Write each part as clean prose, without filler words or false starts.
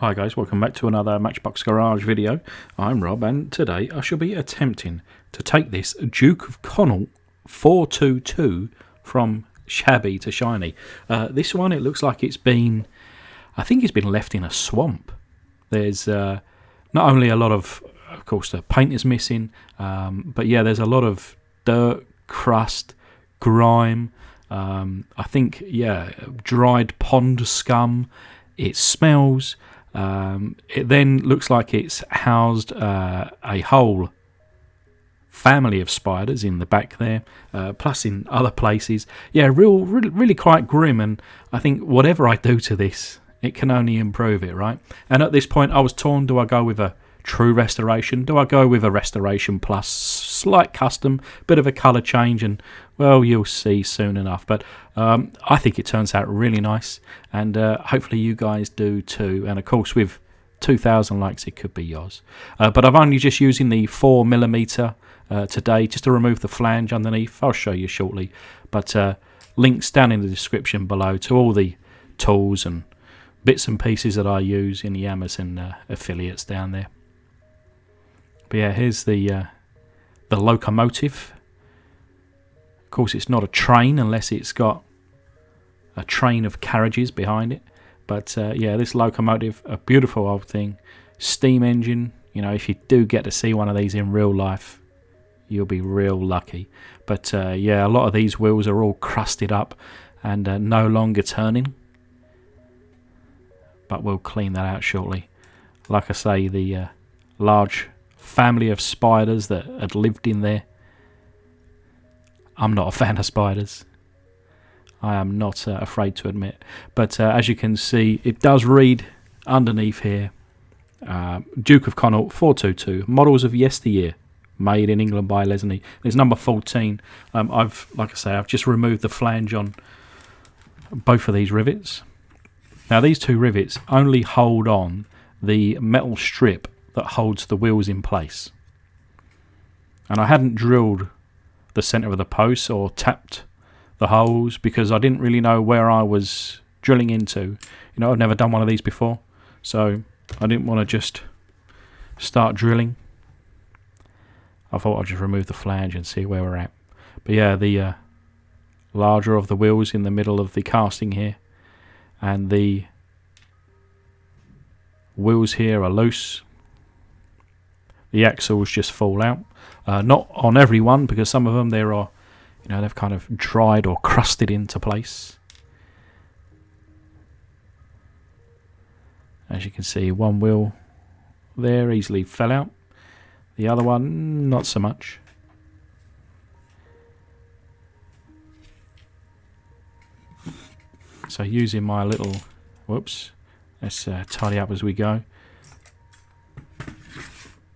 Hi guys, welcome back to another Matchbox Garage video. I'm Rob and today I shall be attempting to take this Duke of Connaught 422 from shabby to shiny. This one, it looks like I think it's been left in a swamp. There's not only a lot of course the paint is missing, but yeah, there's a lot of dirt, crust, grime, I think, yeah, dried pond scum. It smells. It then looks like it's housed a whole family of spiders in the back there, plus in other places. Yeah, really quite grim, and I think whatever I do to this, it can only improve it, right? And at this point I was torn, do I go with a true restoration? Do I go with a restoration plus slight custom, bit of a colour change? And well, you'll see soon enough. But I think it turns out really nice, and hopefully you guys do too. And of course, with 2,000 likes, it could be yours. But I'm only just using the 4mm today, just to remove the flange underneath. I'll show you shortly. But links down in the description below to all the tools and bits and pieces that I use in the Amazon affiliates down there. But yeah, here's the Locomotive. Of course, it's not a train unless it's got a train of carriages behind it. But yeah, this Locomotive, a beautiful old thing. Steam engine. You know, if you do get to see one of these in real life, you'll be real lucky. But yeah, a lot of these wheels are all crusted up and no longer turning. But we'll clean that out shortly. Like I say, the large family of spiders that had lived in there. I'm not a fan of spiders. I am not afraid to admit. But as you can see, it does read underneath here, Duke of Connaught 422, models of yesteryear, made in England by Lesney. There's number 14. Like I say, I've just removed the flange on both of these rivets. Now these two rivets only hold on the metal strip that holds the wheels in place. And I hadn't drilled the centre of the posts or tapped the holes because I didn't really know where I was drilling into. You know, I've never done one of these before, so I didn't want to just start drilling. I thought I'd just remove the flange and see where we're at. But yeah, the larger of the wheels in the middle of the casting here, and the wheels here are loose. The axles just fall out. Not on every one, because some of them there are, you know, they've kind of dried or crusted into place. As you can see, one wheel there easily fell out. The other one, not so much. So using my little, whoops, let's tidy up as we go.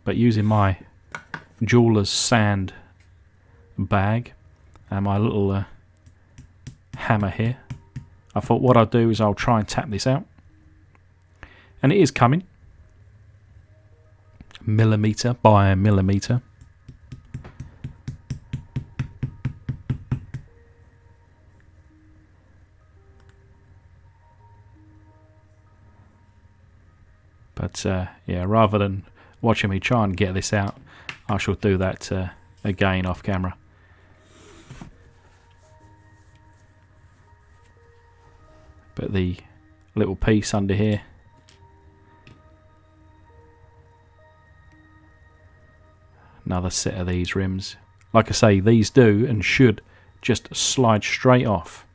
But using my jeweler's sand bag and my little hammer here, I thought what I'll do is I'll try and tap this out. And it is coming. Millimetre by a millimetre. But yeah, rather than watching me try and get this out, I shall do that again off camera. But the little piece under here, another set of these rims. Like I say, these do and should just slide straight off.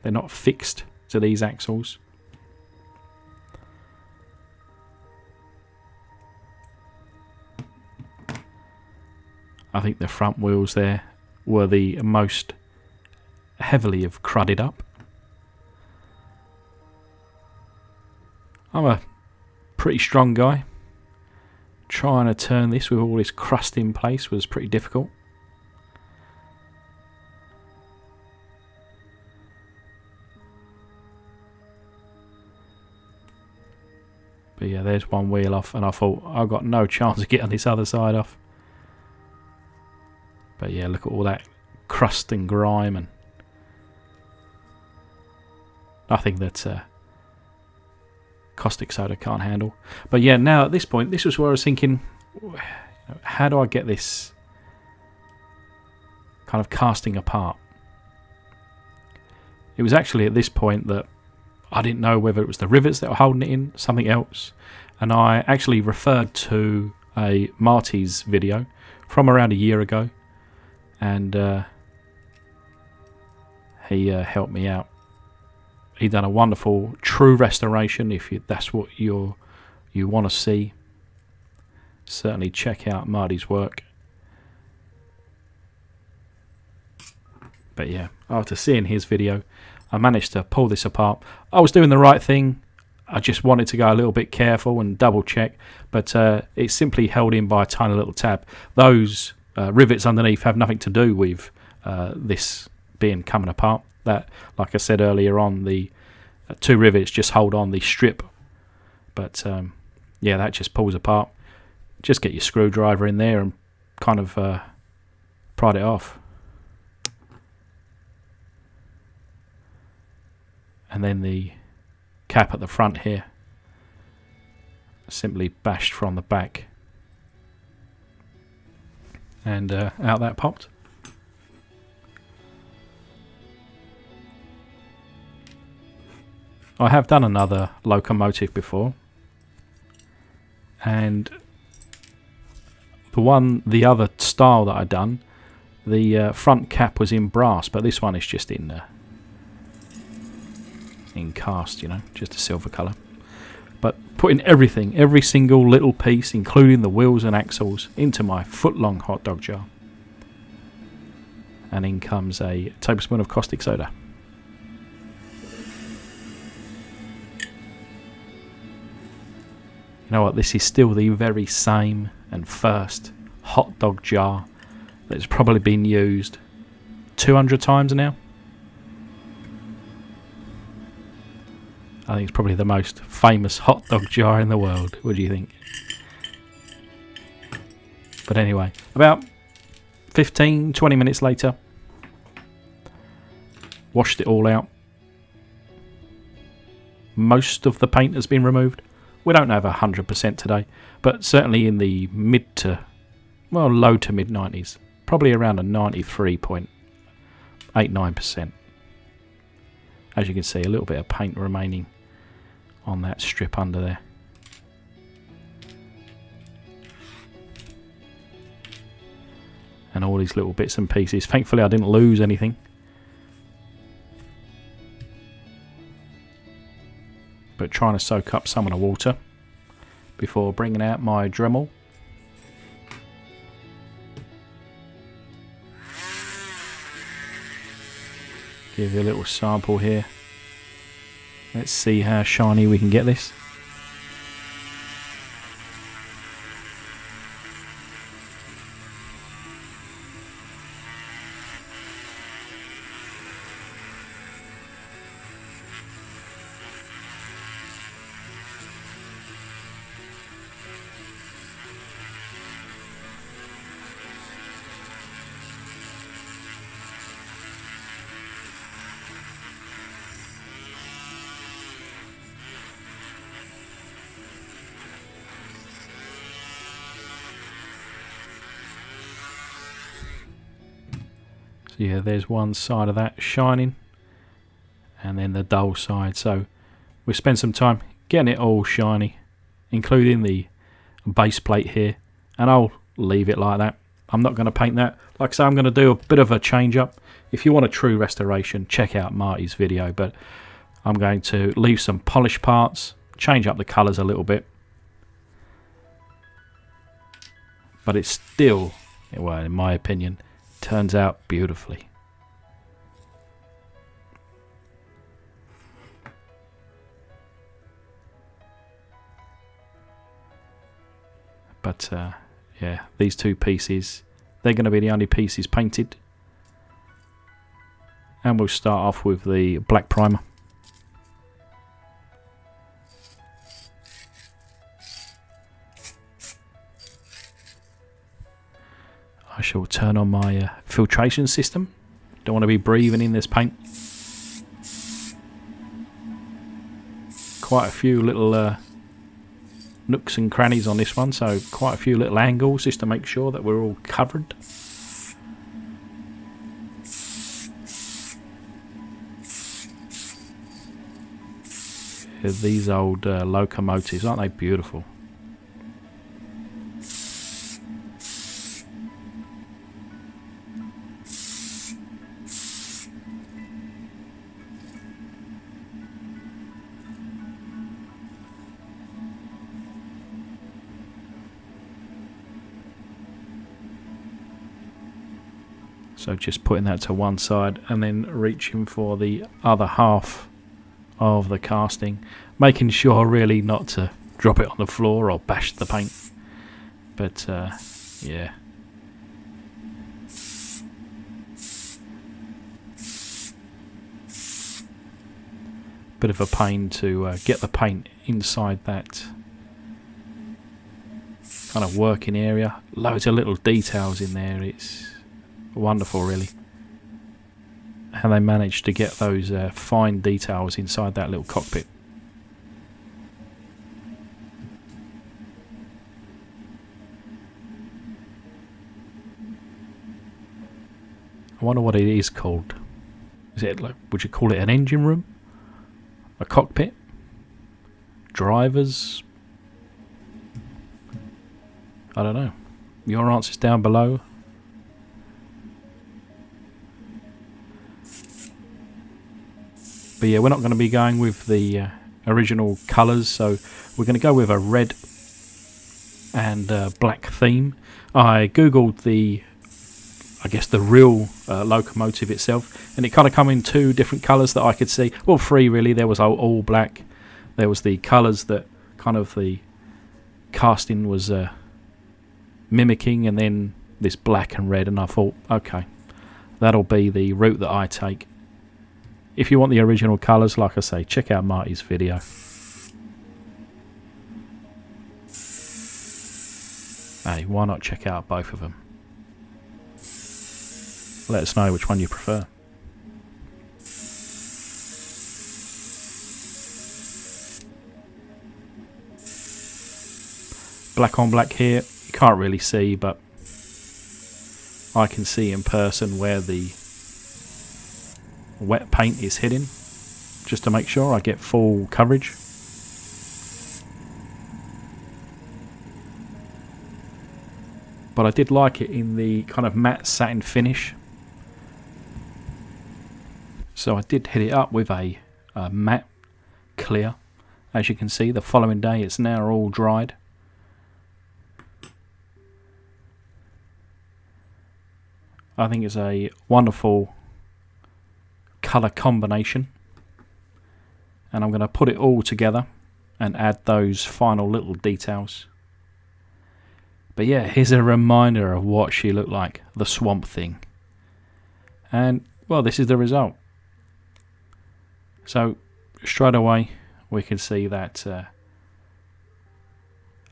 They're not fixed to these axles. I think the front wheels there were the most heavily have crudded up. I'm a pretty strong guy. Trying to turn this with all this crust in place was pretty difficult. But yeah, there's one wheel off, and I thought I've got no chance of getting this other side off. But yeah, look at all that crust and grime, and nothing that caustic soda can't handle. But yeah, now at this point, this was where I was thinking, how do I get this kind of casting apart? It was actually at this point that I didn't know whether it was the rivets that were holding it in, something else, and I actually referred to a Marty's video from around a year ago, and he helped me out. He done a wonderful true restoration. If that's what you want to see, certainly check out Marty's work. But yeah, after seeing his video, I managed to pull this apart. I was doing the right thing. I just wanted to go a little bit careful and double check, but it's simply held in by a tiny little tab. Those rivets underneath have nothing to do with this being coming apart. That, like I said earlier on, the two rivets just hold on the strip. But yeah, that just pulls apart. Just get your screwdriver in there and kind of prod it off. And then the cap at the front here, simply bashed from the back, and out that popped. I have done another Locomotive before, and the other style that I done, the front cap was in brass, but this one is just in cast, you know, just a silver colour. But putting everything, every single little piece, including the wheels and axles, into my foot-long hot dog jar, and in comes a tablespoon of caustic soda. You know what, this is still the very same and first hot dog jar that's probably been used 200 times now. I think it's probably the most famous hot dog jar in the world. What do you think? But anyway, about 15-20 minutes later, washed it all out. Most of the paint has been removed. We don't have 100% today, but certainly in the low to mid 90s, probably around a 93.89%. As you can see, a little bit of paint remaining on that strip under there. And all these little bits and pieces. Thankfully I didn't lose anything. But trying to soak up some of the water before bringing out my Dremel. Give you a little sample here. Let's see how shiny we can get this. So yeah, there's one side of that shining, and then the dull side. So we'll spend some time getting it all shiny, including the base plate here, and I'll leave it like that. I'm not going to paint that. Like I say, I'm going to do a bit of a change up. If you want a true restoration, check out Marty's video, but I'm going to leave some polished parts, change up the colours a little bit, but it's still, well, in my opinion, turns out beautifully. But yeah, these two pieces, they're going to be the only pieces painted. And we'll start off with the black primer. I shall turn on my filtration system. Don't want to be breathing in this paint. Quite quite a few little nooks and crannies on this one, so quite a few little angles just to make sure that we're all covered. These old locomotives, aren't they beautiful? So just putting that to one side and then reaching for the other half of the casting, making sure really not to drop it on the floor or bash the paint. But yeah, bit of a pain to get the paint inside that kind of working area. Loads of little details in there. It's wonderful, really, how they managed to get those fine details inside that little cockpit. I wonder what it is called. Is it like, would you call it an engine room? A cockpit? Drivers? I don't know. Your answers down below. But yeah, we're not going to be going with the original colours, so we're going to go with a red and black theme. I googled the real locomotive itself, and it kind of come in two different colours that I could see. Well, three really. There was all black. There was the colours that kind of the casting was mimicking, and then this black and red. And I thought, okay, that'll be the route that I take. If you want the original colours, like I say, check out Marty's video. Hey, why not check out both of them? Let us know which one you prefer. Black on black here. You can't really see, but I can see in person where the wet paint is hitting, just to make sure I get full coverage. But I did like it in the kind of matte satin finish, so I did hit it up with a matte clear. As you can see, the following day it's now all dried. I think it's a wonderful colour combination, and I'm going to put it all together and add those final little details. But yeah, here's a reminder of what she looked like, the Swamp Thing. And well, this is the result. So straight away we can see that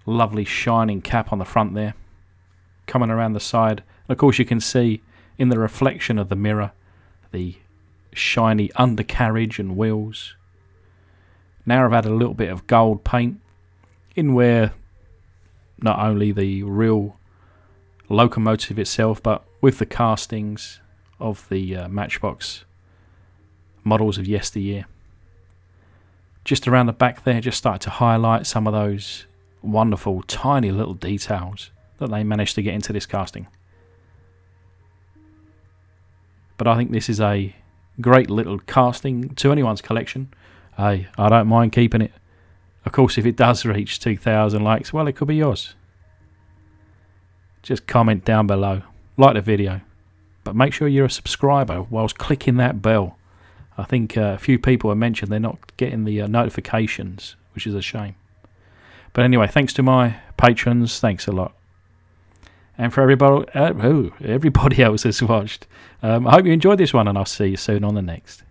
lovely shining cap on the front there, coming around the side. And of course you can see in the reflection of the mirror the shiny undercarriage and wheels. Now I've added a little bit of gold paint in where not only the real locomotive itself, but with the castings of the Matchbox models of yesteryear. Just around the back there, just started to highlight some of those wonderful tiny little details that they managed to get into this casting. But I think this is a great little casting to anyone's collection. Hey, I don't mind keeping it. Of course, if it does reach 2,000 likes, well, it could be yours. Just comment down below, like the video, but make sure you're a subscriber whilst clicking that bell. I think a few people have mentioned they're not getting the notifications, which is a shame. But anyway, thanks to my patrons, thanks a lot. And for everybody else that's watched, I hope you enjoyed this one, and I'll see you soon on the next.